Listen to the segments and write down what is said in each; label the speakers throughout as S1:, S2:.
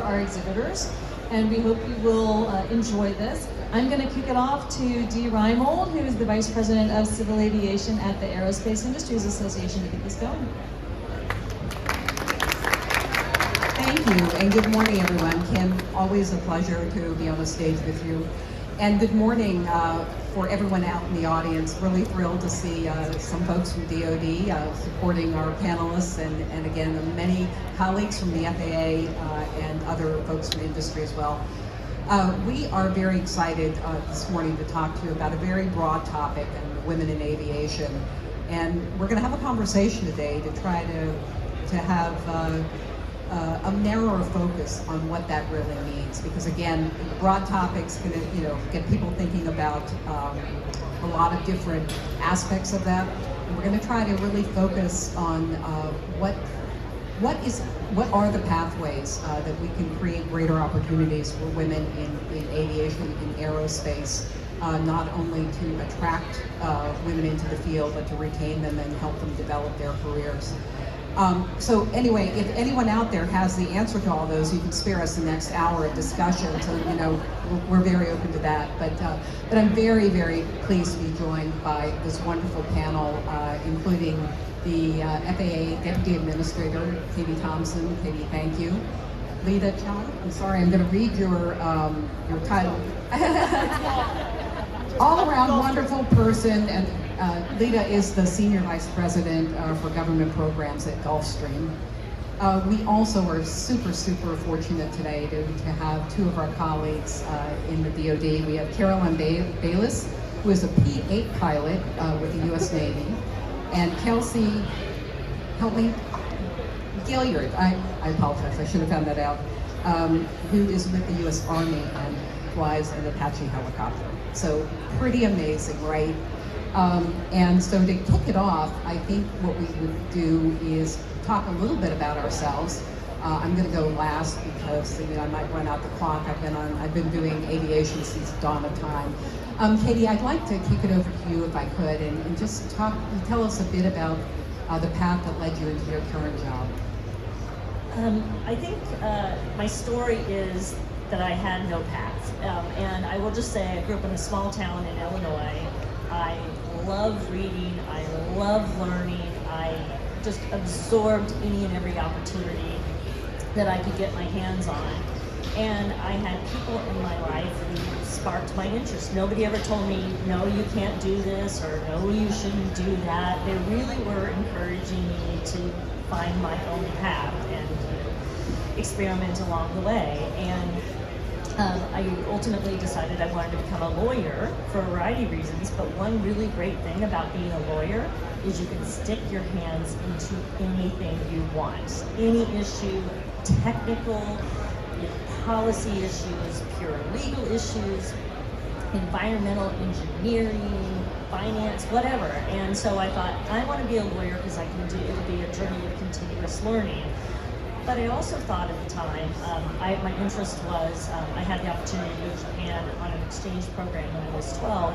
S1: our exhibitors, and we hope you will enjoy this. I'm going to kick it off to Dee Reimold, who is the Vice President of Civil Aviation at the Aerospace Industries Association, to get this going.
S2: Thank you, and good morning, everyone. Kim, always a pleasure to be on the stage with you. And good morning for everyone out in the audience. Really thrilled to see some folks from DoD supporting our panelists, and again, many colleagues from the FAA and other folks from the industry as well. We are very excited this morning to talk to you about a very broad topic, and women in aviation. And we're going to have a conversation today to try to have a narrower focus on what that really means, because again, broad topics going to get people thinking about a lot of different aspects of that, and we're going to try to really focus on what are the pathways that we can create greater opportunities for women in aviation, in aerospace, not only to attract women into the field, but to retain them and help them develop their careers. So anyway, if anyone out there has the answer to all those, you can spare us the next hour of discussion. So we're very open to that. But I'm very, very pleased to be joined by this wonderful panel, including the FAA Deputy Administrator, Katie Thompson. Katie, thank you. Lita Chong, I'm sorry, I'm going to read your title. All around wonderful person, and Lita is the Senior Vice President for Government Programs at Gulfstream. We also are super, super fortunate today to have two of our colleagues in the DoD. We have Carolyn Bayless, who is a P-8 pilot with the U.S. Navy, and Kelsey, help me, Gilliard, I apologize, I should have found that out, who is with the U.S. Army and flies an Apache helicopter. So pretty amazing, right? And so to kick it off, I think what we would do is talk a little bit about ourselves. I'm going to go last because I might run out the clock. I've been doing aviation since dawn of time. Katie, I'd like to kick it over to you if I could, and just tell us a bit about the path that led you into your current job.
S3: I think my story is that I had no path, and I will just say I grew up in a small town in Illinois. I love reading, I love learning, I just absorbed any and every opportunity that I could get my hands on. And I had people in my life who sparked my interest. Nobody ever told me, no, you can't do this, or no, you shouldn't do that. They really were encouraging me to find my own path and experiment along the way. And I ultimately decided I wanted to become a lawyer for a variety of reasons, but one really great thing about being a lawyer is you can stick your hands into anything you want. Any issue, technical, policy issues, pure legal issues, environmental engineering, finance, whatever. And so I thought, I want to be a lawyer because it'll be a journey of continuous learning. But I also thought at the time, my interest was, I had the opportunity to go to Japan on an exchange program when I was 12,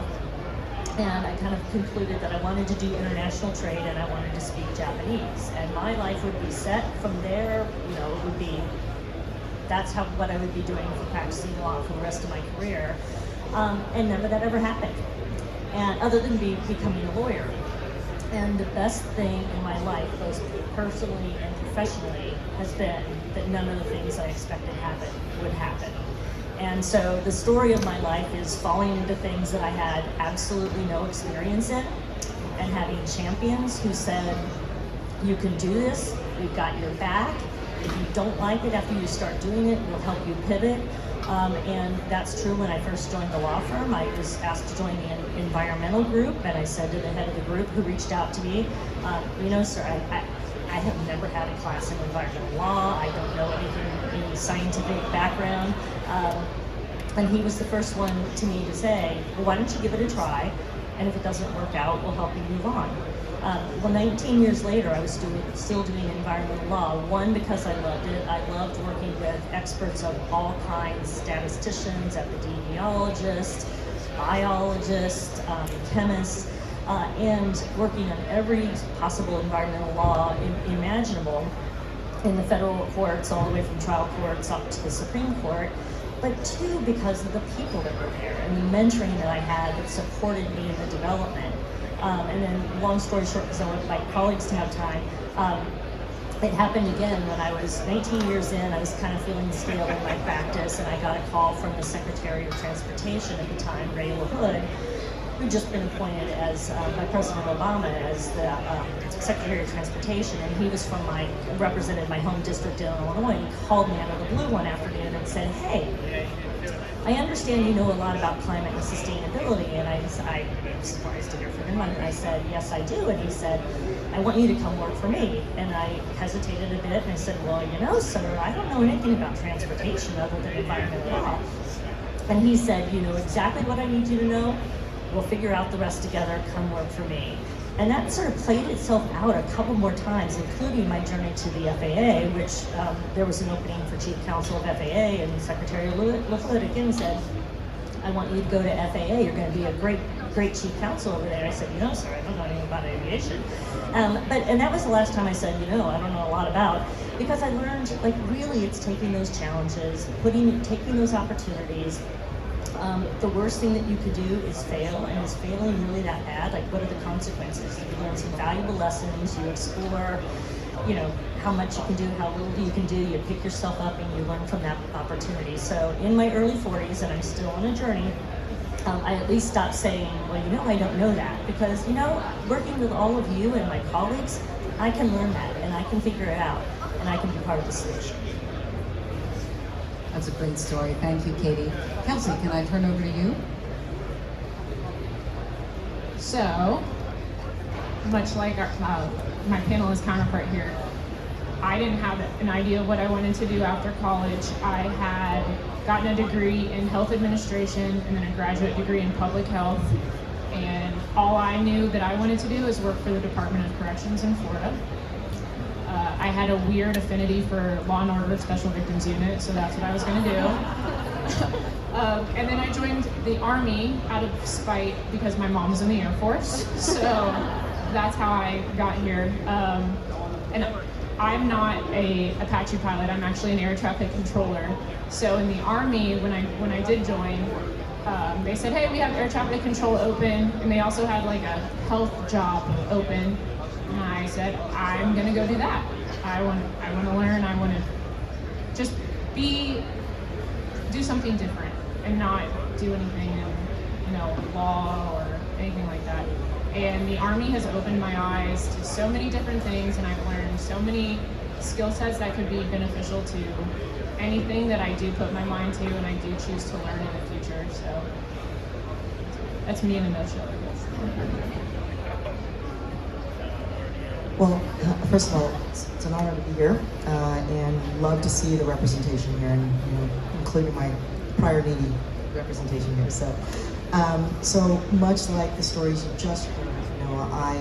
S3: and I kind of concluded that I wanted to do international trade and I wanted to speak Japanese. And my life would be set from there, it would be, that's what I would be doing for practicing law for the rest of my career. And none of that ever happened, and other than becoming a lawyer. And the best thing in my life, both personally and professionally, has been that none of the things I expected would happen. And so the story of my life is falling into things that I had absolutely no experience in, and having champions who said, you can do this, we've got your back. If you don't like it after you start doing it, we'll help you pivot. And that's true when I first joined the law firm. I was asked to join the environmental group, and I said to the head of the group who reached out to me, sir, I have never had a class in environmental law. I don't know anything, any scientific background. And he was the first one to me to say, well, why don't you give it a try? And if it doesn't work out, we'll help you move on. Well, 19 years later, I was still doing environmental law. One, because I loved it. I loved working with experts of all kinds, statisticians, epidemiologists, biologists, chemists, and working on every possible environmental law imaginable. in the federal courts, all the way from trial courts up to the Supreme Court, but two, because of the people that were there and the mentoring that I had that supported me in the development. And then, long story short, because I want my colleagues to have time, it happened again when I was 19 years in. I was kind of feeling stale in my practice, and I got a call from the Secretary of Transportation at the time, Ray LaHood, who'd just been appointed as by President Obama as the Secretary of Transportation, and he was represented my home district in Illinois. And he called me out of the blue one afternoon and said, "Hey, I understand you know a lot about climate and sustainability." And I was surprised to hear from him. And I said, "Yes, I do." And he said, "I want you to come work for me." And I hesitated a bit, and I said, "Well, you know, sir, I don't know anything about transportation other than environmental law." And he said, "You know exactly what I need you to know. We'll figure out the rest together. Come work for me." And that sort of played itself out a couple more times, including my journey to the FAA, which there was an opening for Chief Counsel of FAA, and Secretary LaFleur again said, "I want you to go to FAA. You're going to be a great Chief Counsel over there." I said, "You know, sir, I don't know anything about aviation." And that was the last time I said, "You know, I don't know a lot about," because I learned, like, really it's taking those challenges, taking those opportunities. The worst thing that you could do is fail, and is failing really that bad? Like, what are the consequences? You learn some valuable lessons, you explore, you know, how much you can do, how little you can do, you pick yourself up and you learn from that opportunity. So in my early 40s, and I'm still on a journey, I at least stopped saying, "Well, you know, I don't know that," because, you know, working with all of you and my colleagues, I can learn that, and I can figure it out, and I can be part of the solution.
S2: That's a great story. Thank you, Katie. Kelsey, can I turn over to you?
S4: So, much like my panelist counterpart here, I didn't have an idea of what I wanted to do after college. I had gotten a degree in health administration and then a graduate degree in public health. And all I knew that I wanted to do was work for the Department of Corrections in Florida. I had a weird affinity for Law and Order Special Victims Unit, so that's what I was going to do. And then I joined the Army out of spite because my mom was in the Air Force, so that's how I got here. And I'm not a Apache pilot, I'm actually an air traffic controller. So in the Army, when I did join, they said, "Hey, we have air traffic control open," and they also had like a health job open. And I said, "I'm gonna go do that. I want to learn. I want to just do something different and not do anything in, you know, law or anything like that." And the Army has opened my eyes to so many different things, and I've learned so many skill sets that could be beneficial to anything that I do put my mind to and I do choose to learn in the future. So that's me in a nutshell, I guess.
S5: Well, first of all, it's an honor to be here, and love to see the representation here, and including my prior Navy representation here. So much like the stories you just heard, I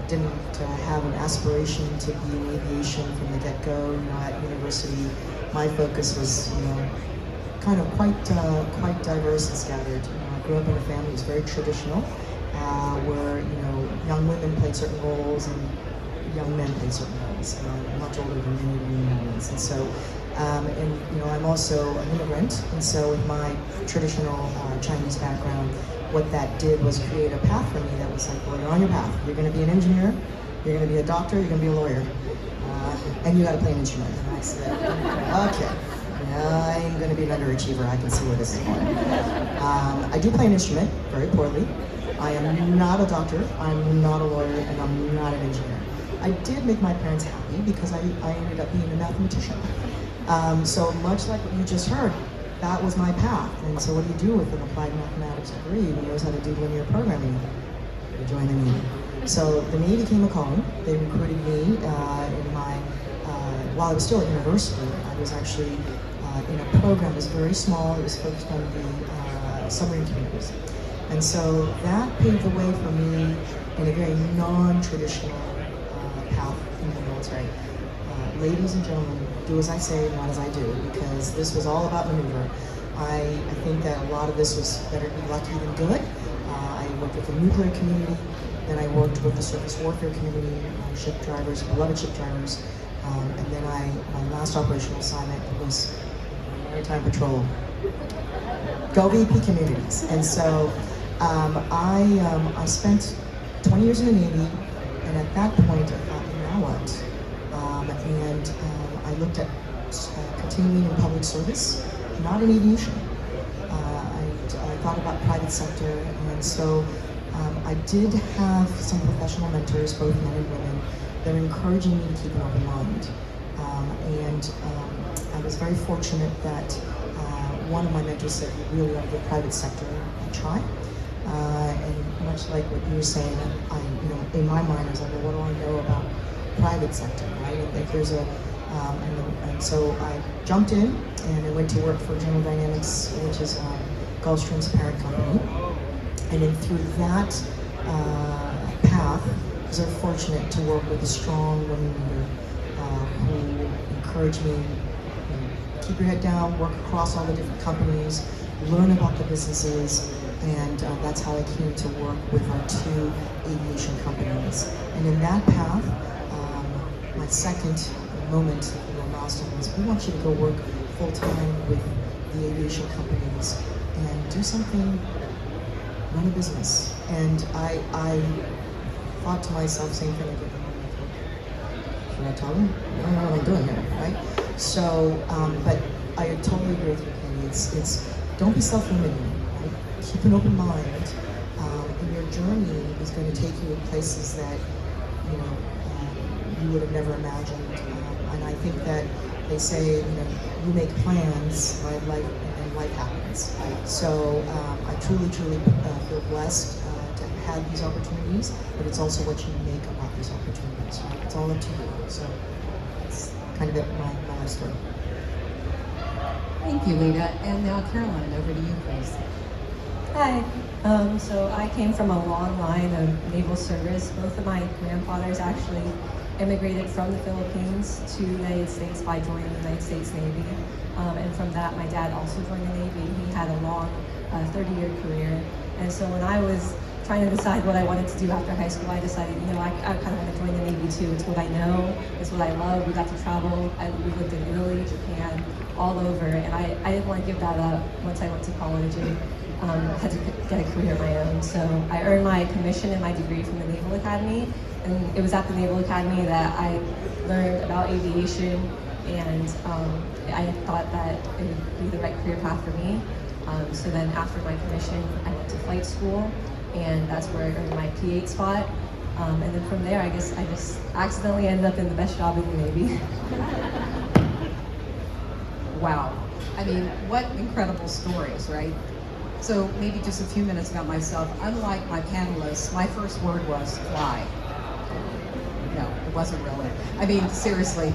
S5: didn't have an aspiration to be in aviation from the get-go. At university, my focus was, kind of quite diverse and scattered. I grew up in a family that was very traditional, where young women played certain roles and young men played certain roles. Much older than many of the Indians, and so. I'm also an immigrant, and so with my traditional Chinese background, what that did was create a path for me that was like, well, you're on your path. You're going to be an engineer, you're going to be a doctor, you're going to be a lawyer, and you got to play an instrument. And I said, okay, I am going to be an underachiever. I can see where this is going. I do play an instrument very poorly. I am not a doctor, I'm not a lawyer, and I'm not an engineer. I did make my parents happy because I ended up being a mathematician. So much like what you just heard, that was my path. And so what do you do with an applied mathematics degree? You knows how to do linear programming. You join the Navy. So the Navy came a-calling. They recruited me while I was still at university. I was actually in a program that was very small. It was focused on the submarine communities. And so that paved the way for me in a very non-traditional path in the military. Ladies and gentlemen, do as I say, not as I do, because this was all about maneuver. I think that a lot of this was better to be lucky than good. I worked with the nuclear community, then I worked with the surface warfare community, ship drivers, beloved ship drivers, And then my last operational assignment was Maritime Patrol, Go VP Communities. And so I spent 20 years in the Navy, and at that point I thought, now what? I looked at continuing in public service, not in aviation. I thought about private sector, and so I did have some professional mentors, both men and women, that were encouraging me to keep an open mind. I was very fortunate that one of my mentors said, "You really ought to give private sector a try." And much like what you were saying, in my mind, I was like, well, what do I know about private sector, right? And like there's and so I jumped in and I went to work for General Dynamics, which is Gulfstream's parent company. And then through that path, I was very fortunate to work with a strong women leader who encouraged me, keep your head down, work across all the different companies, learn about the businesses, and that's how I came to work with our 2 aviation companies. And in that path, my second moment, milestone was, we want you to go work full-time with the aviation companies and do something, run a business. And I thought to myself, same thing again. Should I tell them? I don't know what I'm doing here, right? So, but I totally agree with you, Katie. It's don't be self-limiting, right? Keep an open mind, and your journey is going to take you to places that you would have never imagined. And I think that they say, you make plans, right? Life happens. So I truly feel blessed to have these opportunities, but it's also what you make about these opportunities. Right? It's all up to you. So that's kind of my life story.
S2: Thank you, Lena. And now Caroline, over to you, please.
S6: Hi. So I came from a long line of naval service. Both of my grandfathers actually immigrated from the Philippines to the United States by joining the United States Navy. And from that, my dad also joined the Navy. He had a long 30-year career. And so when I was trying to decide what I wanted to do after high school, I decided, I kind of want to join the Navy too. It's what I know, it's what I love. We got to travel. We lived in Italy, Japan, all over. And I didn't want to give that up once I went to college and had to get a career of my own. So I earned my commission and my degree from the Naval Academy. And it was at the Naval Academy that I learned about aviation, and I thought that it would be the right career path for me. So then after my commission, I went to flight school, and that's where I earned my P8 spot. And then from there, I guess I just accidentally ended up in the best job in the Navy.
S2: Wow. I mean, what incredible stories, right? So maybe just a few minutes about myself. Unlike my panelists, my first word was fly. No, it wasn't really. I mean, seriously.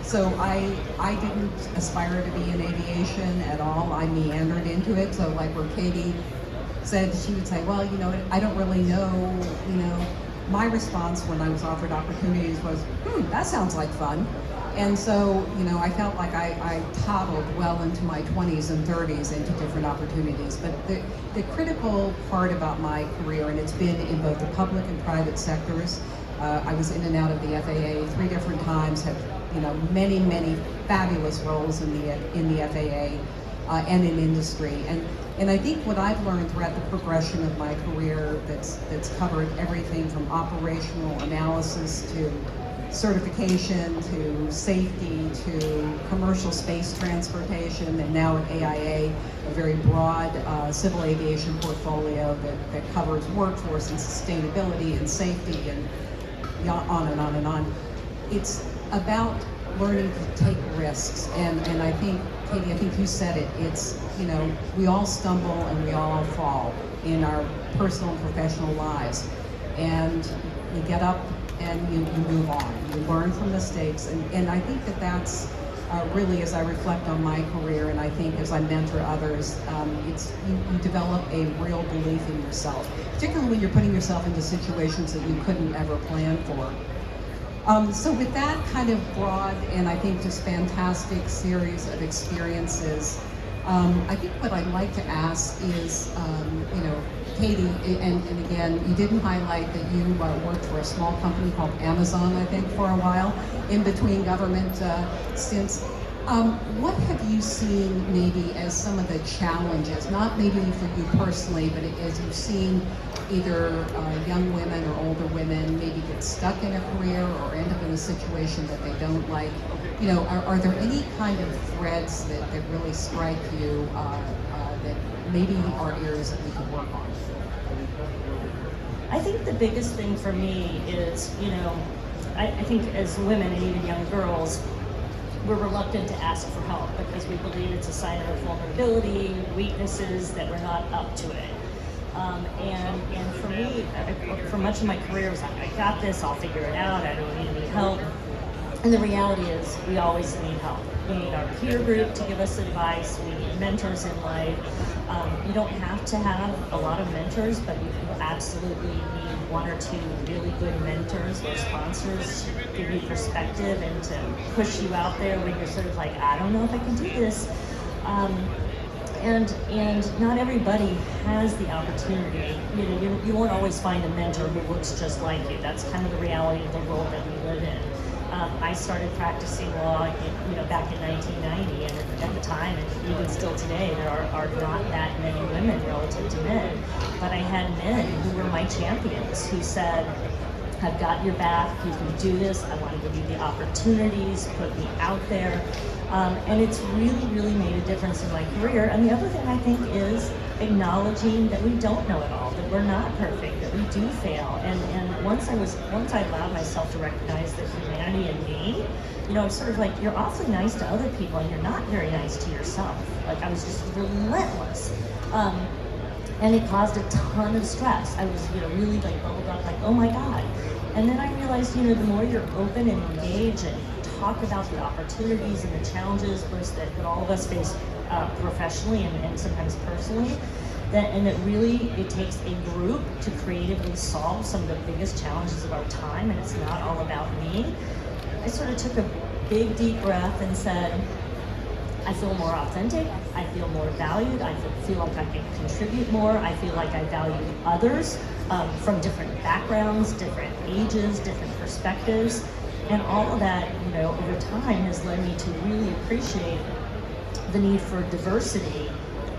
S2: So I didn't aspire to be in aviation at all. I meandered into it. So like where Katie said, she would say, well, I don't really know, My response when I was offered opportunities was, that sounds like fun. And so, I felt like I toddled well into my 20s and 30s into different opportunities. But the critical part about my career, and it's been in both the public and private sectors, I was in and out of the FAA 3 different times, had many fabulous roles in the FAA and in industry. And I think what I've learned throughout the progression of my career that's covered everything from operational analysis to certification to safety to commercial space transportation, and now at AIA, a very broad civil aviation portfolio that covers workforce and sustainability and safety and on and on and on. It's about learning to take risks, and I think, Katie, I think you said it, it's, we all stumble and we all fall in our personal and professional lives, and you get up and you move on. You learn from mistakes, and I think that's really, as I reflect on my career, and I think as I mentor others, it's you develop a real belief in yourself, particularly when you're putting yourself into situations that you couldn't ever plan for. So with that kind of broad and I think just fantastic series of experiences, I think what I'd like to ask is, Katie, and again, you didn't highlight that you worked for a small company called Amazon, I think, for a while, in between government stints. What have you seen maybe as some of the challenges, not maybe for you personally, but as you've seen either young women or older women maybe get stuck in a career or end up in a situation that they don't like? You know, are there any kind of threads that really strike you that maybe are areas that we could work on?
S3: I think the biggest thing for me is, you know, I think as women and even young girls, we're reluctant to ask for help because we believe it's a sign of vulnerability, weaknesses, that we're not up to it. And for me, for much of my career, it was like, I got this, I'll figure it out, I don't need any help. And the reality is, we always need help. We need our peer group to give us advice, we need mentors in life. You don't have to have a lot of mentors, but you absolutely need one or two really good mentors or sponsors to give you perspective and to push you out there when you're sort of like, I don't know if I can do this. And not everybody has the opportunity. You know, you won't always find a mentor who looks just like you. That's kind of the reality of the world that we live in. I started practicing law, back in 1990, and at the time, and even still today, there are not that many women relative to men. But I had men who were my champions, who said, I've got your back, you can do this, I want to give you the opportunities, put me out there. And it's really, really made a difference in my career. And the other thing I think is acknowledging that we don't know it all, that we're not perfect, that we do fail. And once I allowed myself to recognize the humanity in me, I'm sort of like, you're awfully nice to other people and you're not very nice to yourself. Like, I was just relentless. And it caused a ton of stress. I was, really like bubbled up, like, oh my God. And then I realized, the more you're open and engaged and talk about the opportunities and the challenges that all of us face professionally and sometimes personally, and it takes a group to creatively solve some of the biggest challenges of our time, and it's not all about me. I sort of took a big deep breath and said, I feel more authentic, I feel more valued, I feel like I can contribute more, I feel like I value others from different backgrounds, different ages, different perspectives. And all of that, over time has led me to really appreciate the need for diversity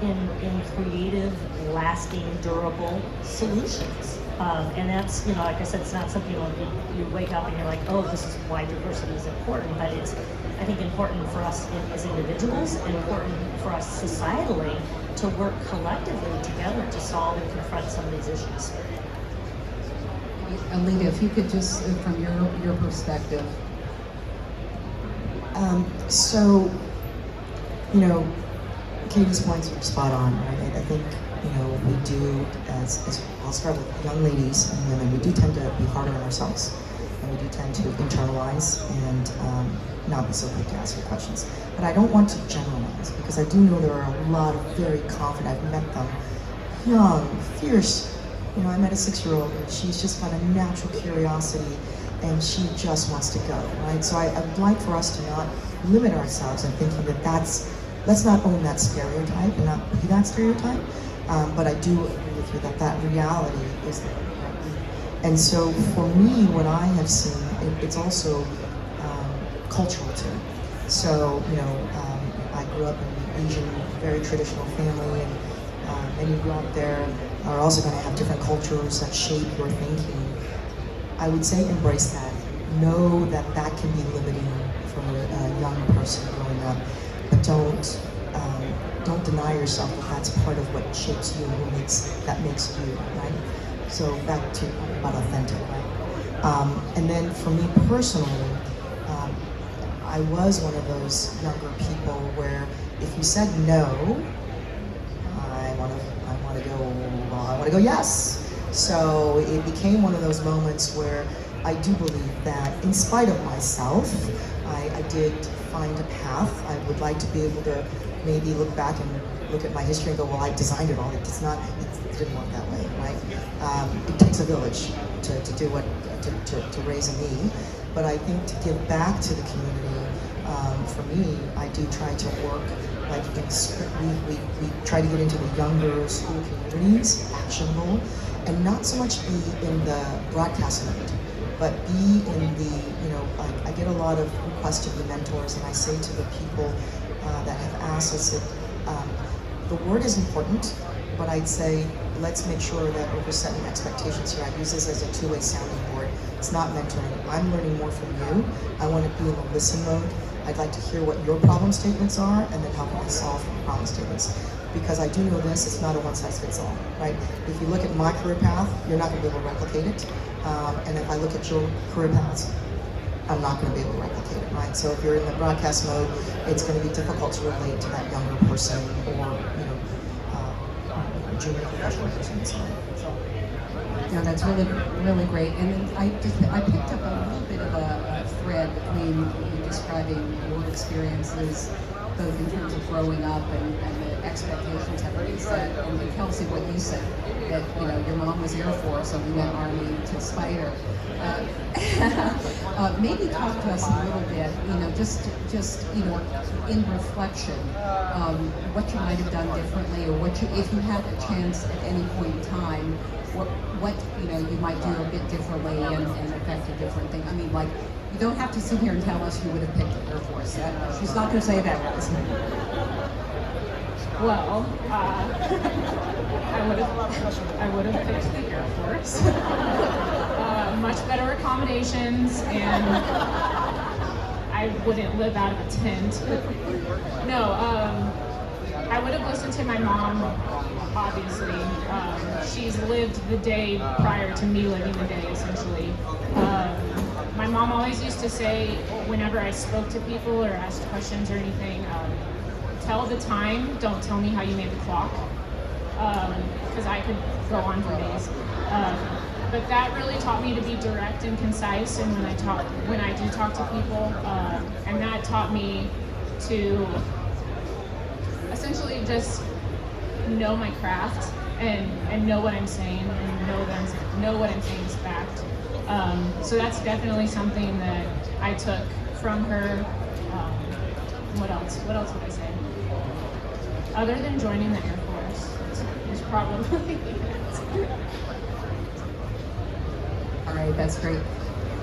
S3: in creative, lasting, durable solutions. And that's, like I said, it's not something like you wake up and you're like, oh, this is why diversity is important, but it's, I think, important for us as individuals and important for us societally to work collectively together to solve and confront some of these issues.
S2: Alita, if you could just, from your perspective.
S5: Katie's points are spot on, right? I think, we do, as I'll start with young ladies and women, we do tend to be harder on ourselves. And we do tend to internalize and not be so quick to ask your questions. But I don't want to generalize, because I do know there are a lot of very confident, I've met them, young, fierce. I met a 6-year-old and she's just got a natural curiosity and she just wants to go, right? So I'd like for us to not limit ourselves in thinking let's not own that stereotype and not be that stereotype. But I do agree with you that reality is there. Right? And so for me, what I have seen, it's also cultural too. So, I grew up in an Asian, very traditional family, and many of you out there are also going to have different cultures that shape your thinking. I would say embrace that. Know that can be limiting for a young person growing up, but don't deny yourself that that's part of what shapes you and that makes you, right? So back to about authentic, right? And then for me personally, I was one of those younger people where if you said no, I want to go yes. So it became one of those moments where I do believe that in spite of myself, I did find a path. I would like to be able to maybe look back and look at my history and go, well, I designed it all. It didn't work that way, right? It takes a village to raise a me. But I think to give back to the community, for me, I do try to work like we try to get into the younger school communities, actionable, and not so much be in the broadcast mode, but be in the, like I get a lot of requests to be mentors, and I say to the people that have asked, I said, the word is important, but I'd say let's make sure that we're setting expectations here. I use this as a two-way sounding board. It's not mentoring. I'm learning more from you. I want to be in the listen mode. I'd like to hear what your problem statements are, and then how can I solve problem statements. Because I do know this, it's not a one-size-fits-all, right? If you look at my career path, you're not going to be able to replicate it. And if I look at your career paths, I'm not going to be able to replicate it, right? So if you're in the broadcast mode, it's going to be difficult to relate to that younger person or, junior professional person and so on.
S2: No, that's really, really great. And then I picked up a little bit of a thread between you describing your experiences, both in terms of growing up and the expectations that were set, and Kelsey, what you said, that your mom was Air Force, so we went Army to Spider. Maybe talk to us a little bit, just in reflection, what you might have done differently, or what if you had a chance at any point in time, what you might do a bit differently and affect a different thing. I mean, like, you don't have to sit here and tell us you would have picked the Air Force. She's not going to say that.
S4: Well, I would have picked the Air Force. Much better accommodations, and I wouldn't live out of a tent. No, I would have listened to my mom, obviously. She's lived the day prior to me living the day, essentially. My mom always used to say, whenever I spoke to people or asked questions or anything, tell the time, don't tell me how you made the clock, because I could go on for days. But that really taught me to be direct and concise, and when I do talk to people, and that taught me to essentially just know my craft and know what I'm saying, and know what I'm saying is fact. So that's definitely something that I took from her. What else would I say? Other than joining the Air Force, it's probably it.
S2: All right, that's great.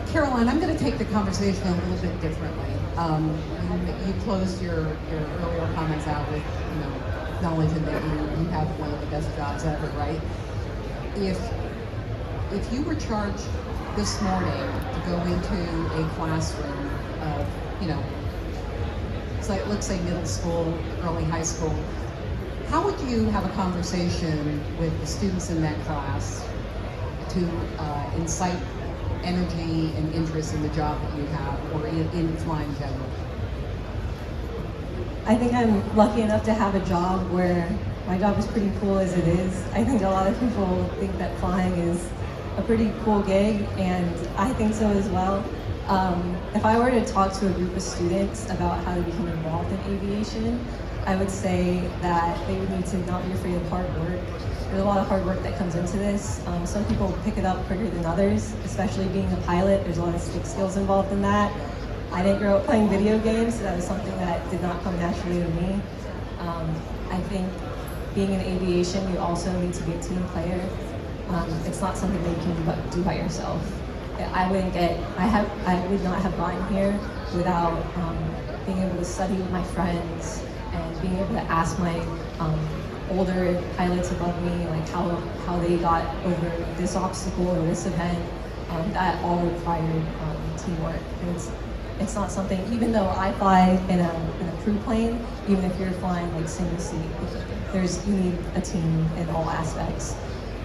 S2: Caroline, I'm going to take the conversation a little bit differently. You closed your earlier comments out with, acknowledging that you have one of the best jobs ever, right? If you were charged this morning to go into a classroom of, let's say middle school, early high school, how would you have a conversation with the students in that class to incite energy and interest in the job that you have, or in flying general?
S6: I think I'm lucky enough to have a job where my job is pretty cool as it is. I think a lot of people think that flying is a pretty cool gig, and I think so as well. If I were to talk to a group of students about how to become involved in aviation, I would say that they would need to not be afraid of hard work. There's a lot of hard work that comes into this. Some people pick it up quicker than others, especially being a pilot. There's a lot of stick skills involved in that. I didn't grow up playing video games, so that was something that did not come naturally to me. I think being in aviation, you also need to be a team player. It's not something that you can do by yourself. I would not have gotten here without being able to study with my friends and being able to ask my older pilots above me, like how they got over this obstacle or this event. That all required teamwork. And it's not something, even though I fly in a crew plane, even if you're flying like single seat, you need a team in all aspects.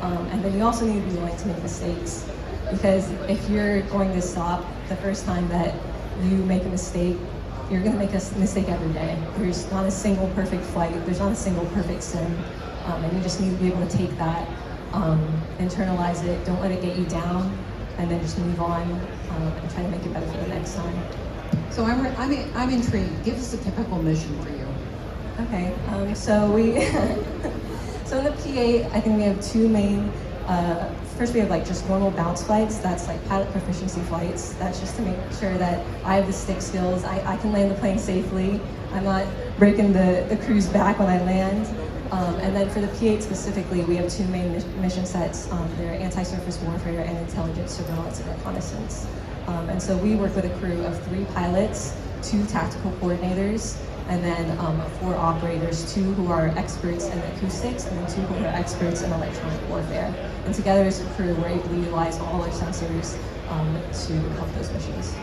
S6: And then you also need to be willing to make mistakes, because if you're going to stop the first time that you make a mistake, you're going to make a mistake every day. There's not a single perfect flight. There's not a single perfect sim. And you just need to be able to take that, internalize it, don't let it get you down, and then just move on and try to make it better for the next time.
S2: So I'm intrigued. Give us a typical mission for you.
S6: Okay, so in the P8, I think we have two main First we have like just normal bounce flights, that's like pilot proficiency flights. That's just to make sure that I have the stick skills, I can land the plane safely, I'm not breaking the crew's back when I land. And then for the P-8 specifically, we have two main mission sets. They're anti-surface warfare and intelligence, surveillance, and reconnaissance. And so we work with a crew of 3 pilots, 2 tactical coordinators, and then 4 operators, 2 who are experts in acoustics, and then 2 who are experts in electronic warfare. And together as a crew, we're able to utilize all our sensors to help those missions.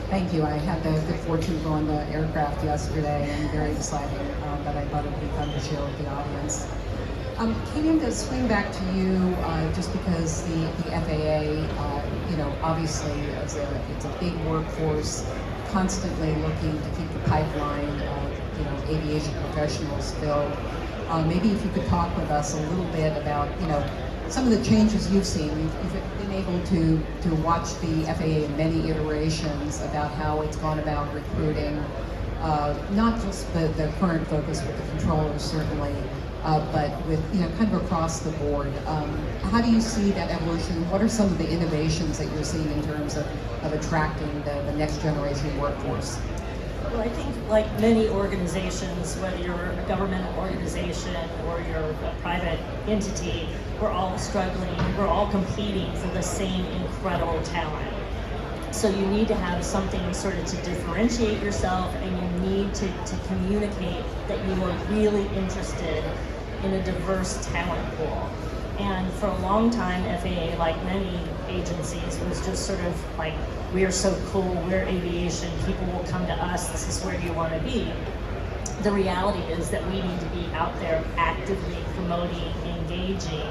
S2: Thank you. I had the good fortune to go on the aircraft yesterday, and very exciting that I thought it would be fun to share with the audience. Kim, to swing back to you, just because the FAA, obviously it's a big workforce, constantly looking to keep the pipeline of aviation professionals filled. Maybe if you could talk with us a little bit about some of the changes you've seen. You've been able to watch the FAA in many iterations about how it's gone about recruiting, not just the current focus with the controllers certainly, but with kind of across the board. How do you see that evolution? What are some of the innovations that you're seeing in terms of attracting the next generation workforce?
S3: Well, I think like many organizations, whether you're a government organization or you're a private entity, we're all struggling, we're all competing for the same incredible talent. So you need to have something sort of to differentiate yourself, and you need to communicate that you are really interested in a diverse talent pool. And for a long time, FAA, like many agencies, was just sort of like, we are so cool, we're aviation, people will come to us, this is where you want to be. The reality is that we need to be out there actively promoting, engaging,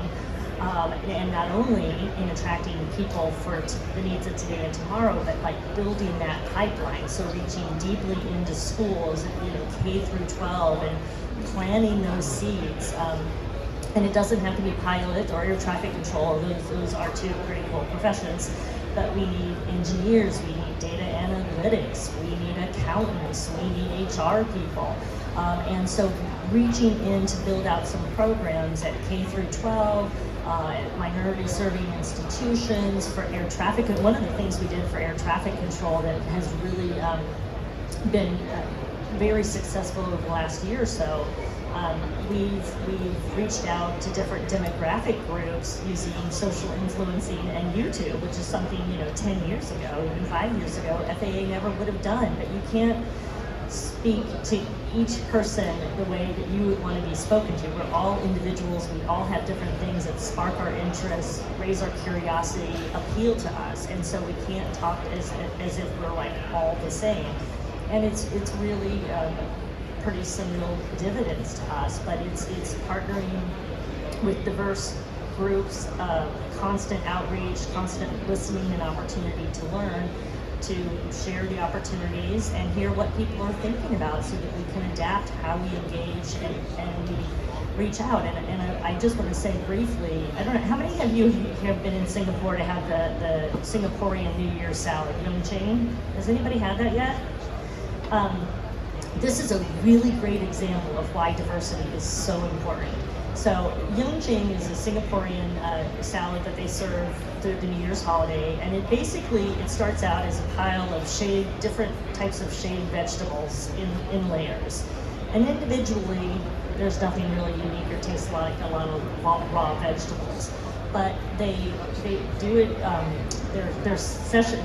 S3: and not only in attracting people for the needs of today and tomorrow, but like building that pipeline, so reaching deeply into schools, K through 12, and planting those seeds. And it doesn't have to be pilot or air traffic control, those are 2 critical professions, but we need engineers, we need data analytics, we need accountants, we need HR people. And so reaching in to build out some programs at K through 12, minority serving institutions for air traffic. And one of the things we did for air traffic control that has really been very successful over the last year or so, we've reached out to different demographic groups using social influencing and YouTube, which is something 10 years ago, even 5 years ago, FAA never would have done. But you can't speak to each person the way that you would want to be spoken to. We're all individuals. We all have different things that spark our interest, raise our curiosity, appeal to us, and so we can't talk as if we're like all the same. And it's really pretty some real dividends to us, but it's partnering with diverse groups, constant outreach, constant listening, and opportunity to learn, to share the opportunities and hear what people are thinking about, so that we can adapt how we engage and we reach out. And I just want to say briefly, I don't know, how many of you have been in Singapore to have the Singaporean New Year's salad, Yeung-Ching? Has anybody had that yet? This is a really great example of why diversity is so important. So Yeung-Ching is a Singaporean salad that they serve through the New Year's holiday, and it starts out as a pile of different types of shaved vegetables in layers. And individually, there's nothing really unique or tastes like a lot of raw vegetables. But they do it, their session,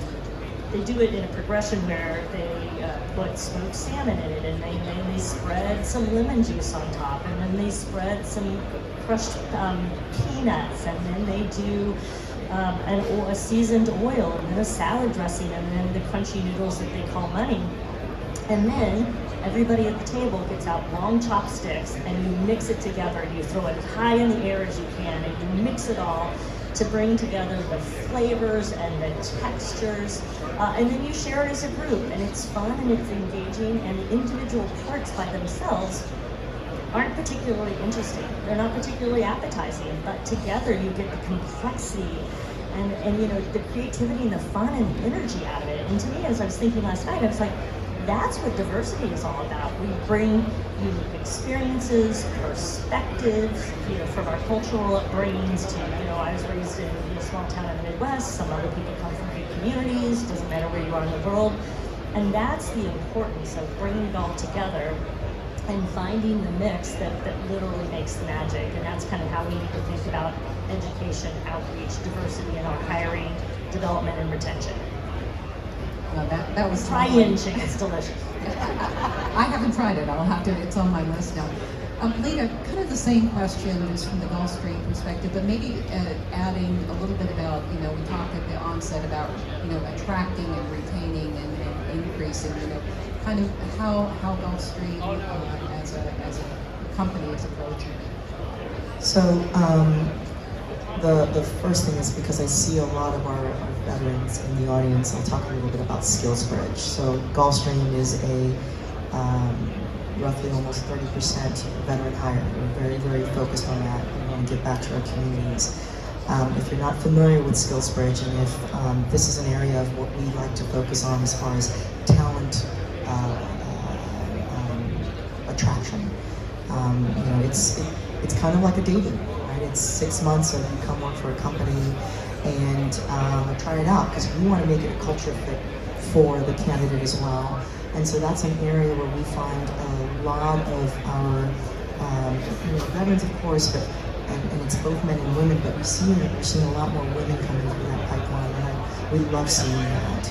S3: they do it in a progression where they put smoked salmon in it, and they spread some lemon juice on top, and then they spread some crushed peanuts, and then they do a seasoned oil, and then a salad dressing, and then the crunchy noodles that they call money. And then everybody at the table gets out long chopsticks, and you mix it together, and you throw it high in the air as you can, and you mix it all to bring together the flavors and the textures, and then you share it as a group, and it's fun and it's engaging, and the individual parts by themselves aren't particularly interesting. They're not particularly appetizing, but together you get the complexity and the creativity and the fun and the energy out of it. And to me, as I was thinking last night, I was like, that's what diversity is all about. We bring unique experiences, perspectives, from our cultural upbringings to, I was raised in a small town in the Midwest. Some other people come from big communities. Doesn't matter where you are in the world. And that's the importance of bringing it all together and finding the mix that literally makes the magic. And that's kind of how we need to think about education, outreach, diversity in our hiring, development, and retention.
S2: No, that was
S3: Try
S2: lovely.
S3: yin chicken, it's delicious.
S2: I haven't tried it. I'll have to. It's on my list now. Lena, kind of the same question just from the Gulfstream perspective, but maybe adding a little bit about, we talked at the onset about, attracting and retaining and increasing, kind of how Gulfstream as a company is approaching it.
S5: So the first thing is because I see a lot of our veterans in the audience, I'll talk a little bit about Skills Bridge. So Gulfstream is a roughly almost 30% veteran hire. We're very, very focused on that. We want to give back to our communities. If you're not familiar with Skills Bridge, and if this is an area of what we like to focus on as far as talent attraction, it's kind of like a dating, right? It's 6 months of you come work for a company and try it out because we want to make it a culture fit for the candidate as well. And so that's an area where we find a lot of our veterans, of course, but and it's both men and women. But we're seeing a lot more women coming through that pipeline, and we love seeing that.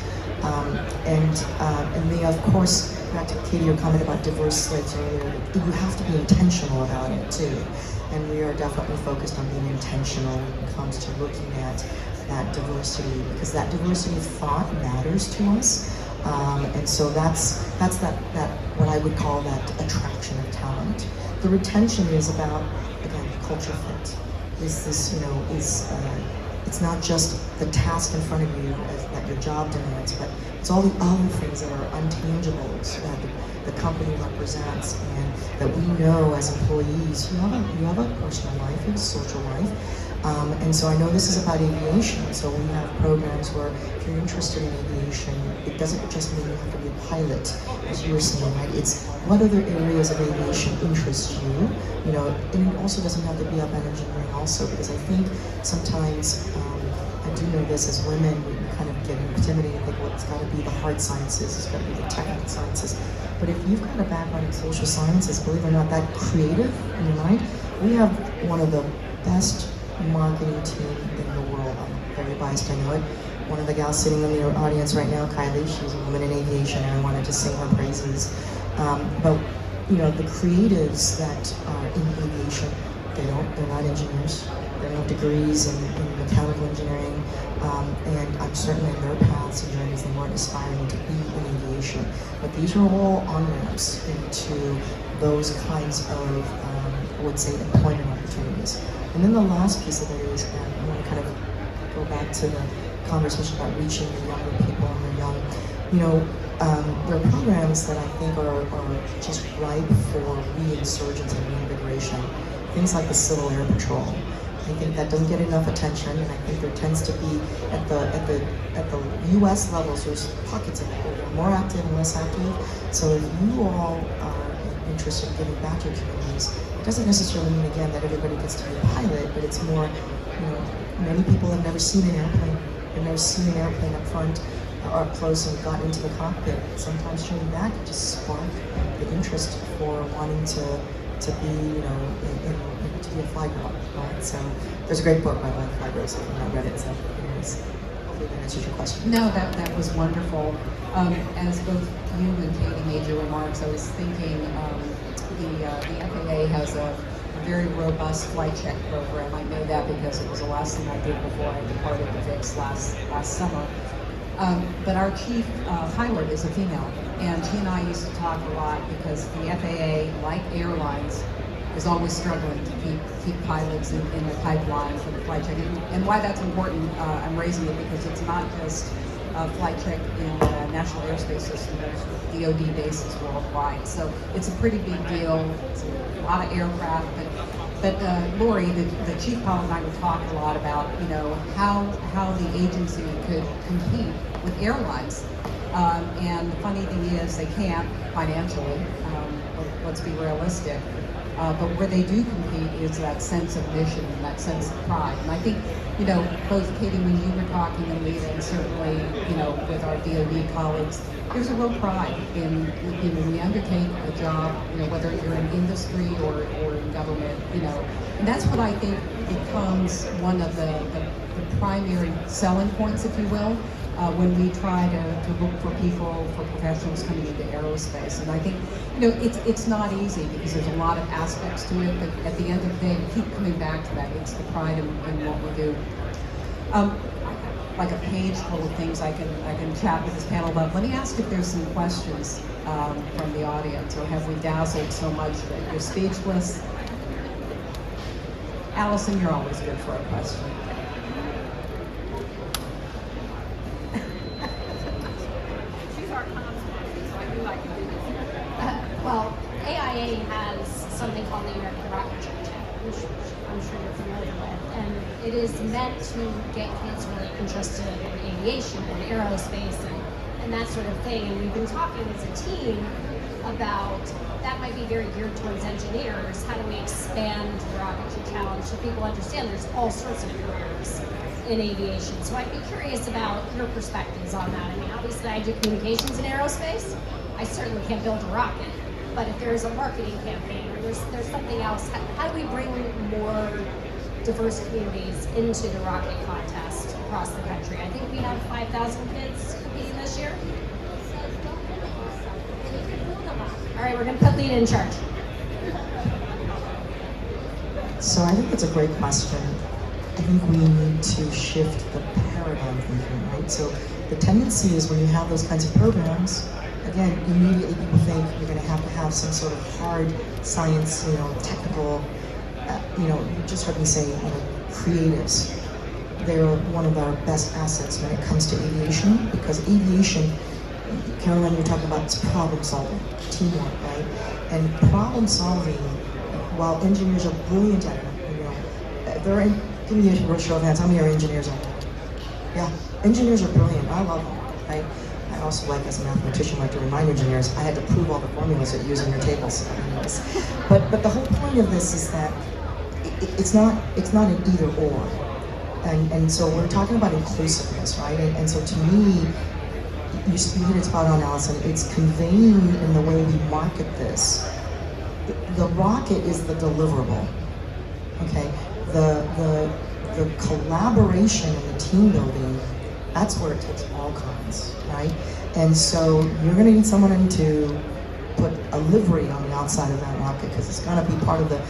S5: And they, of course, back to Katie, your comment about diverse slates earlier, you have to be intentional about it too. And we are definitely focused on being intentional when it comes to looking at that diversity, because that diversity of thought matters to us. And so that's that what I would call that attraction of talent. The retention is about, again, culture fit. Is this, it's not just the task in front of you that your job demands, but it's all the other things that are untangibles that the company represents, and that we know as employees, you have a personal life, you have a social life. And so I know this is about aviation, so we have programs where if you're interested in aviation, it doesn't just mean you have to be a pilot, as you were saying, right? It's what other areas of aviation interest you, and it also doesn't have to be about engineering also, because I think sometimes, I do know this as women, we kind of get intimidated and think, well, it's got to be the hard sciences, it's got to be the technical sciences. But if you've got a background in social sciences, believe it or not, that creative in your mind, we have one of the best marketing team in the world. I'm very biased, I know it. One of the gals sitting in the audience right now, Kylie, she's a woman in aviation, and I wanted to sing her praises. But the creatives that are in aviation, they're not engineers. They don't have degrees in mechanical engineering, and I'm certainly in their paths and journeys. They weren't aspiring to be in aviation, but these are all on-ramps into those kinds of, I would say, employment opportunities. And then the last piece of it is, and I want to kind of go back to the conversation about reaching the younger people and the young, there are programs that I think are just ripe for reinsurgence and reinvigoration. Things like the Civil Air Patrol. I think that doesn't get enough attention, and I think there tends to be at the U.S. levels, there's pockets of people who are more active and less active. So if you all are interested in giving back to your communities, it doesn't necessarily mean, again, that everybody gets to be a pilot, but it's more, many people have never seen an airplane. They've never seen an airplane up front or up close and gotten into the cockpit. Sometimes showing back it just spark the interest for wanting to be, to be a fly girl, right? So there's a great book by Fly Girls if you've not read it. So anyways, hopefully that answers your question.
S2: No, that was wonderful. As both you and Katie made your remarks, I was thinking the FAA has a very robust flight check program. I know that because it was the last thing I did before I departed the VIX last summer. But our chief pilot is a female, and she and I used to talk a lot because the FAA, like airlines, is always struggling to keep pilots in the pipeline for the flight check. And why that's important, I'm raising it because it's not just flight check in the National Airspace System, there's DoD bases worldwide. So it's a pretty big deal. It's a lot of aircraft, but Lori, the chief pilot and I would talk a lot about, how the agency could compete with airlines And the funny thing is, they can't financially. Let's be realistic. But where they do compete is that sense of mission and that sense of pride. And I think, both Katie, when you were talking, and Lita, and certainly, with our DoD colleagues, there's a real pride in when we undertake a job, whether you're in industry or in government, and that's what I think becomes one of the primary selling points, if you will, when we try to look for people, for professionals coming into aerospace. And I think, it's not easy because there's a lot of aspects to it, but at the end of the day, we keep coming back to that. It's the pride in what we do. Like a page full of things I can chat with this panel about. Let me ask if there's some questions from the audience, or have we dazzled so much that you're speechless? Allison, you're always good for a question.
S7: Well, AIA has something called the American Rocket Challenge, which I'm sure you're familiar with, and it is meant to get kids really interested in aviation and aerospace and that sort of thing. And we've been talking as a team about that might be very geared towards engineers. How do we expand the Rocket Challenge so people understand there's all sorts of careers in aviation? So I'd be curious about your perspectives on that. I mean, obviously I do communications in aerospace. I certainly can't build a rocket. But if there's a marketing campaign or there's something else, how do we bring more diverse communities into the rocket contest across the country? I think we have 5,000 kids competing this year. All right, we're going to put Lita in charge.
S5: So I think that's a great question. I think we need to shift the paradigm thinking, right? So the tendency is when you have those kinds of programs, again, immediately people think you're going to have some sort of hard science, technical, you just heard me say, creatives. They're one of our best assets when it comes to aviation, because aviation, Caroline, you're talking about it's problem solving, teamwork, right? And problem solving, while engineers are brilliant at it, give me a show of hands, how many are engineers out there? Yeah, engineers are brilliant, I love them, right? I also as a mathematician, like to remind engineers, I had to prove all the formulas that you use in your tables. But the whole point of this is that it's not an either or. And so we're talking about inclusiveness, right? And so to me, you hit it spot on, Allison, it's conveying in the way we market this. The rocket is the deliverable, okay? The collaboration and the team building, that's where it takes all kinds, right? And so you're going to need someone to put a livery on the outside of that rocket because it's going to be part of the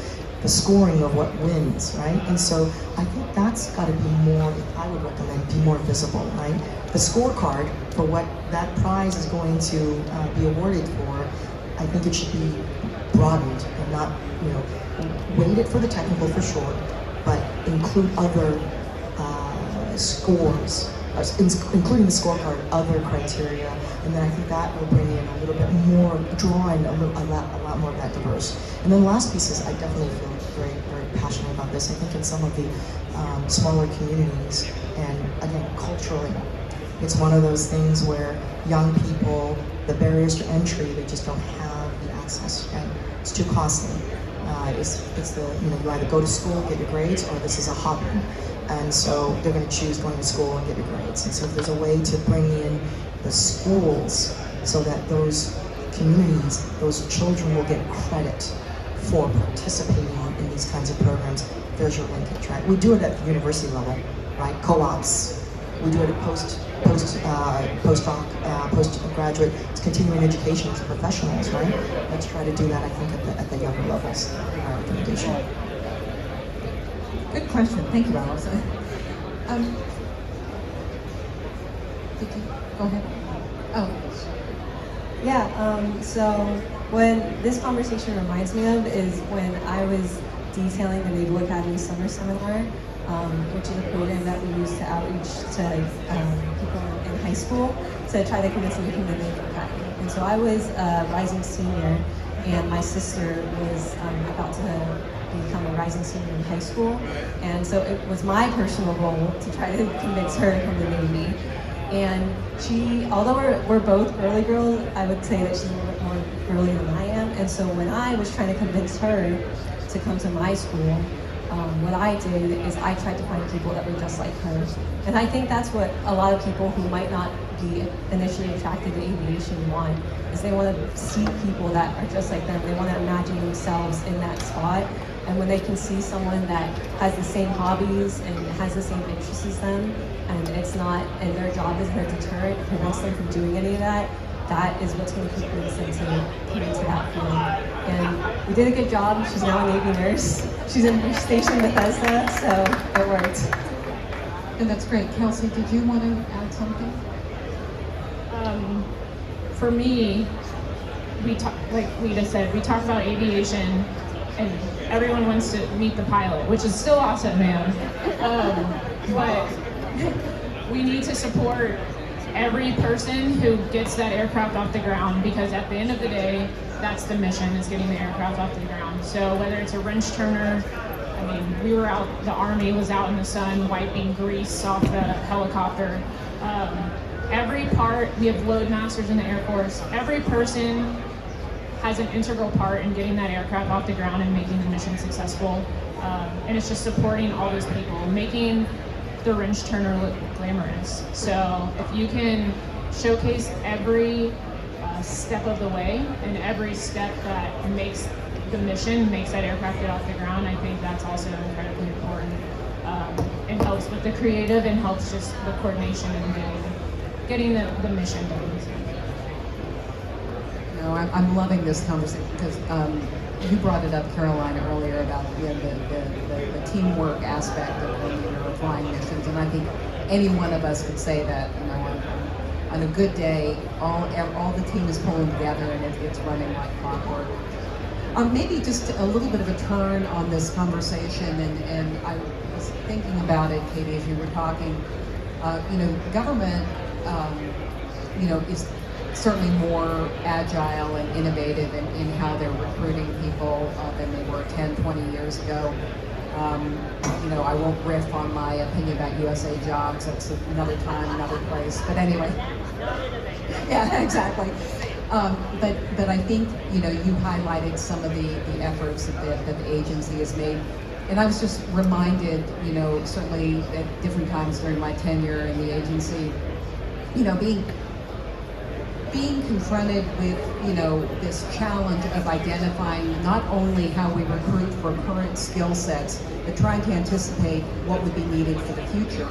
S5: scoring of what wins, right? And so I think that's got to be more, I would recommend, be more visible, right? The scorecard for what that prize is going to be awarded for, I think it should be broadened and not, weighted for the technical for sure, but include other scores, including the scorecard, other criteria, and then I think that will bring in a little bit more, draw in a lot more of that diverse. And then the last piece is I definitely feel very, very passionate about this. I think in some of the smaller communities, and again, culturally, it's one of those things where young people, the barriers to entry, they just don't have the access, right? It's too costly. It's the, you either go to school, get your grades, or this is a hobby. And so they're going to choose going to school and get your grades. And so if there's a way to bring in the schools so that those communities, those children will get credit for participating in these kinds of programs, there's your linkage, right? We do it at the university level, right? Co-ops. We do it at postdoc, postgraduate, it's continuing education as professionals, right? Let's try to do that, I think, at the younger levels in our recommendation.
S2: Good question. Thank you, Allison. Did you go ahead? Oh.
S6: Yeah, so when this conversation reminds me of is when I was detailing the Naval Academy Summer Seminar, which is a program that we use to outreach to people in high school to try to convince them to come to the Naval Academy. And so I was a rising senior, and my sister was about to become a rising senior in high school. And so it was my personal goal to try to convince her to come to the Navy. And she, although we're both girly girls, I would say that she's a little bit more girly than I am. And so when I was trying to convince her to come to my school, what I did is I tried to find people that were just like her. And I think that's what a lot of people who might not be initially attracted to aviation want, is they want to see people that are just like them. They want to imagine themselves in that spot. And when they can see someone that has the same hobbies and has the same interests as them, and it's not, and their job is their deterrent, prevents them from doing any of that, that is what's going to convince them to get into that field. And we did a good job. She's now a Navy nurse. She's in Station Bethesda, so it worked.
S2: And that's great. Kelsey, did you want to add something?
S4: For me, we talk, like Lita said, we talk about aviation, and everyone wants to meet the pilot, which is still awesome, man. But we need to support every person who gets that aircraft off the ground, because at the end of the day, that's the mission, is getting the aircraft off the ground. So whether it's a wrench turner, I mean, we were out, the Army was out in the sun wiping grease off the helicopter. Every part, we have load masters in the Air Force. Every person has an integral part in getting that aircraft off the ground and making the mission successful. And it's just supporting all those people, making the wrench turner look glamorous. So if you can showcase every step of the way and every step that makes the mission, makes that aircraft get off the ground, I think that's also incredibly important. It helps with the creative and helps just the coordination and getting the mission done.
S2: No, I'm loving this conversation because you brought it up, Carolina, earlier about the teamwork aspect of when you're flying missions, and I think any one of us would say that. You know, on a good day, all the team is pulling together and it's running like clockwork. Maybe just a little bit of a turn on this conversation, and I was thinking about it, Katie, as you were talking. You know, government, you know, is certainly more agile and innovative in how they're recruiting people than they were 10, 20 years ago. You know, I won't riff on my opinion about USA Jobs. That's another time, another place. But anyway. Yeah, exactly. But I think, you know, you highlighted some of the efforts that the agency has made. And I was just reminded, you know, certainly at different times during my tenure in the agency, you know, being confronted with, you know, this challenge of identifying not only how we recruit for current skill sets, but trying to anticipate what would be needed for the future.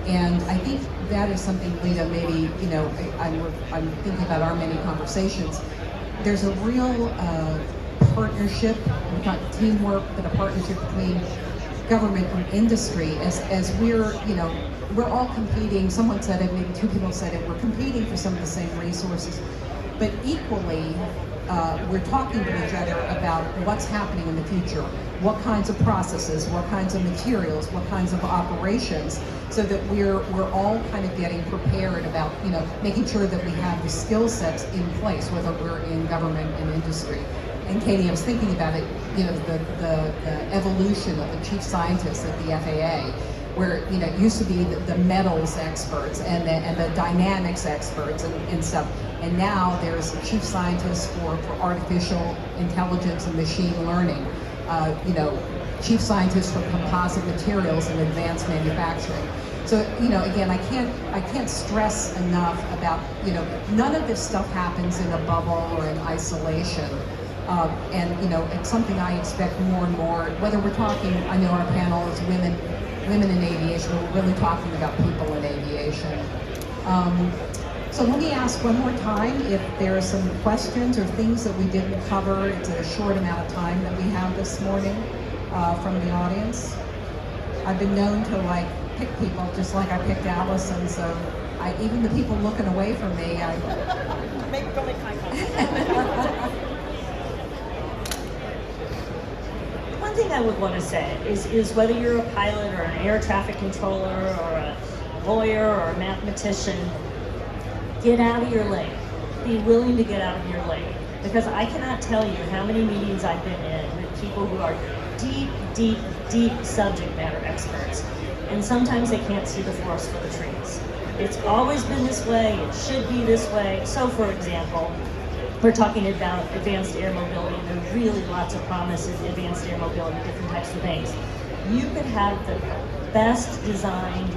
S2: And I think that is something, Lita, maybe, you know, I'm thinking about our many conversations. There's a real partnership, not teamwork, but a partnership between government and industry as we're, you know, we're all competing. Someone said it, maybe two people said it, we're competing for some of the same resources, but equally, we're talking to each other about what's happening in the future, what kinds of processes, what kinds of materials, what kinds of operations, so that we're all kind of getting prepared about, you know, making sure that we have the skill sets in place, whether we're in government and industry. And Katie, I was thinking about it, you know, the evolution of the chief scientists at the FAA, where, you know, it used to be the metals experts and the dynamics experts and stuff. And now there's a chief scientist for artificial intelligence and machine learning, you know, chief scientists for composite materials and advanced manufacturing. So, you know, again, I can't stress enough about, you know, none of this stuff happens in a bubble or in isolation. And, you know, it's something I expect more and more, whether we're talking, I know our panel is women in aviation, we're really talking about people in aviation. So let me ask one more time if there are some questions or things that we didn't cover. It's a short amount of time that we have this morning from the audience. I've been known to like pick people just like I picked Allison, so even the people looking away from me,
S3: Don't make eye contact. One thing I would want to say is whether you're a pilot or an air traffic controller or a lawyer or a mathematician, get out of your lane. Be willing to get out of your lane. Because I cannot tell you how many meetings I've been in with people who are deep subject matter experts. and sometimes they can't see the forest for the trees. It's always been this way, it should be this way. So for example, we're talking about advanced air mobility, and there's really lots of promise in advanced air mobility, different types of things. You could have the best designed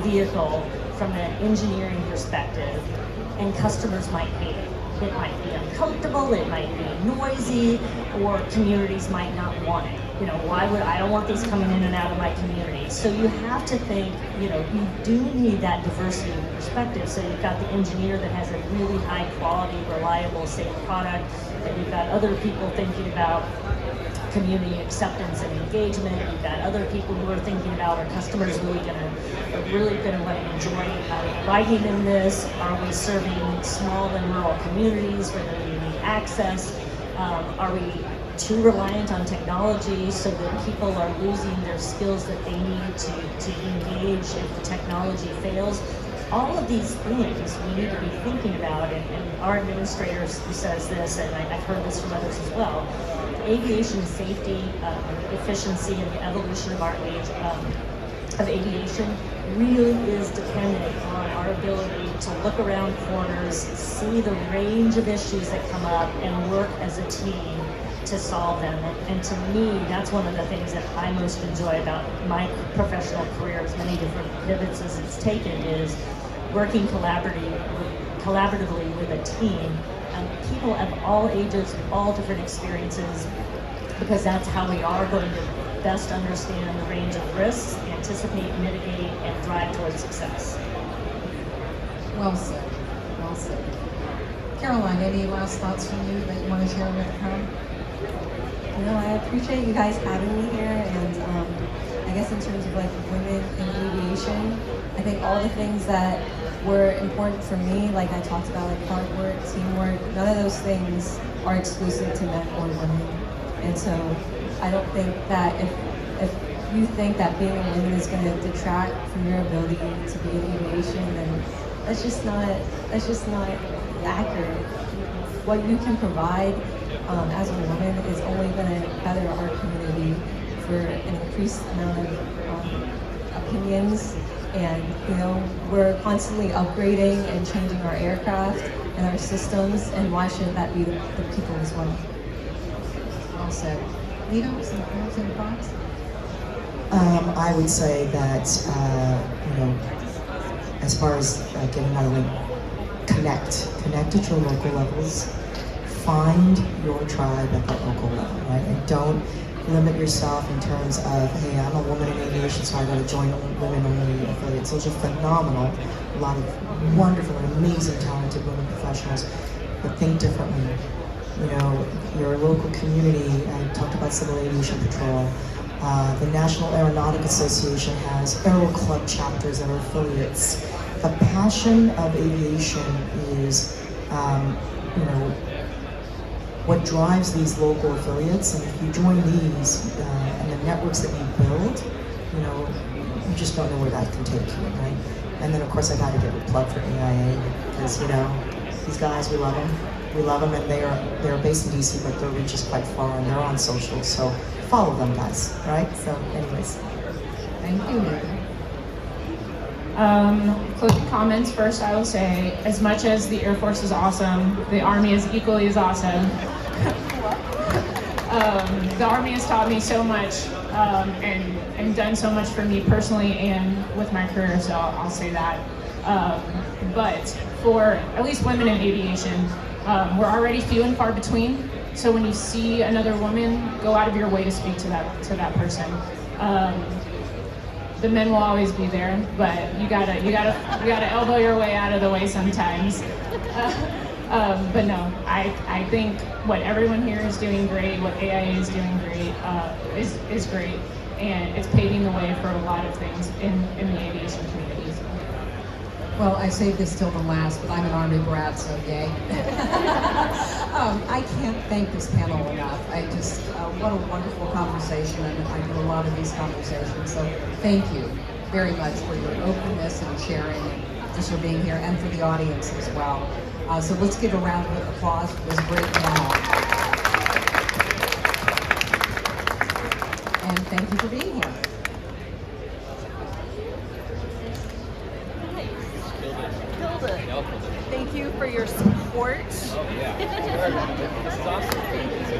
S3: vehicle from an engineering perspective, and customers might hate it. It might be uncomfortable, it might be noisy, or communities might not want it. You know, I don't want these coming in and out of my community. So you have to think, you do need that diversity of perspective. So you've got the engineer that has a really high quality, reliable, safe product, and you've got other people thinking about community acceptance and engagement. You've got other people who are thinking about, are customers really gonna want to enjoy riding in this? Are we serving small and rural communities where they need access? Are we too reliant on technology so that people are losing their skills that they need to engage if the technology fails? All of these things we need to be thinking about, and our administrator says this, and I've heard this from others as well. Aviation safety, efficiency, and the evolution of our age of aviation really is dependent on our ability to look around corners, see the range of issues that come up, and work as a team to solve them. And to me, that's one of the things that I most enjoy about my professional career, as many different pivots as it's taken, is working collaboratively with a team. People of all ages, all different experiences, because that's how we are going to best understand the range of risks, anticipate, mitigate, and drive towards success.
S2: Well said. Well said. Caroline, any last thoughts from you that you want to share with the crowd?
S6: No, I appreciate you guys having me here, and I guess in terms of like women in aviation, I think all the things that were important for me, like I talked about, like hard work, teamwork, none of those things are exclusive to men or women. And so I don't think that if you think that being a woman is going to detract from your ability to be in aviation, then that's just not accurate. What you can provide as a woman is only going to better our community for an increased amount of opinions. And we're constantly upgrading and changing our aircraft and our systems, and why shouldn't that be the people as well?
S2: Well said. Lita, some closing thoughts?
S5: I would say that, as far as getting out of link, connect at your local levels, find your tribe at the local level, right? And don't limit yourself in terms of, hey, I'm a woman in aviation, so I got to join women-only affiliates. Those are phenomenal. A lot of wonderful and amazing, talented women professionals, but think differently. Your local community, I talked about Civil Aviation Patrol. The National Aeronautic Association has Aero Club chapters that are affiliates. The passion of aviation is, what drives these local affiliates, and if you join these and the networks that you build, you just don't know where that can take you, right? And then of course I got to give a plug for AIA, because these guys, we love them, and they're based in DC, but their reach is quite far, and they're on social, so follow them, guys, right? So anyways.
S2: Thank you, Lita.
S4: Closing comments. First, I will say, as much as the Air Force is awesome, the Army is equally as awesome. The Army has taught me so much and done so much for me personally and with my career, so I'll say that. But for at least women in aviation, we're already few and far between. So when you see another woman, go out of your way to speak to that person. The men will always be there, but you gotta elbow your way out of the way sometimes. But no, I think what everyone here is doing great, what AIA is doing great, is great, and it's paving the way for a lot of things in the aviation community.
S2: Well, I saved this till the last, but I'm an Army brat, so yay. I can't thank this panel enough. What a wonderful conversation, and I do a lot of these conversations, so thank you very much for your openness and sharing, and just for being here, and for the audience as well. So let's give a round of applause for this great panel. And thank you for being here.
S8: Thank you for your support.
S9: Oh yeah. This is awesome. It's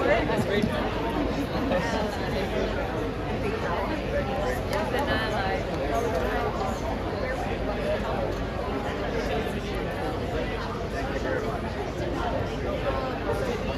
S9: great. It's great.